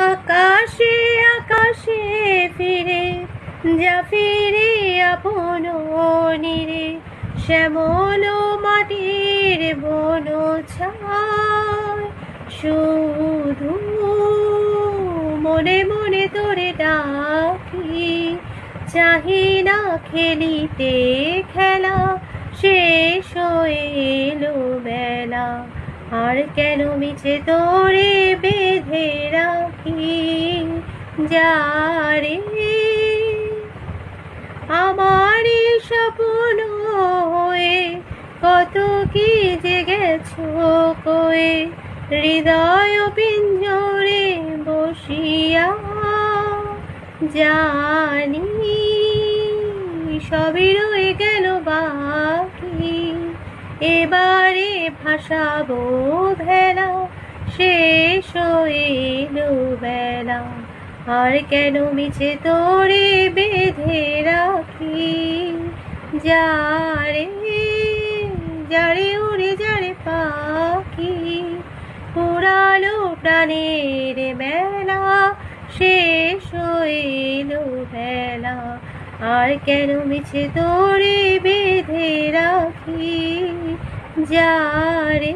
আকাশে আকাশে ফিরে যা ফিরে আপন নীরে, শ্যামল মাটির বন ছায় শুধু মনে মনে তোরে ডাকি। চাহি না খেলিতে খেলা, শেষ হয়ে এলো বেলা, আর কেন মিছে তোরে বেঁধে রাখি। যারে আমারই স্বপ্ন হয়ে কত কি যে গেছো কয়ে, হৃদয় পিঞ্জরে বসিয়া জানি সবই রয়ে গেল বাকি। এবারে ভাসাবো ভেলা, শেষ হয়ে এলো বেলা, আর কেন মিছে তোরে বেঁধে রাখি। যারে যারে উড়ে যারে পাখি, পুরালো প্রাণের মেলা, শেষ হয়ে এলো বেলা, আর কেন মিছে তোরে বেঁধে রাখি। যারে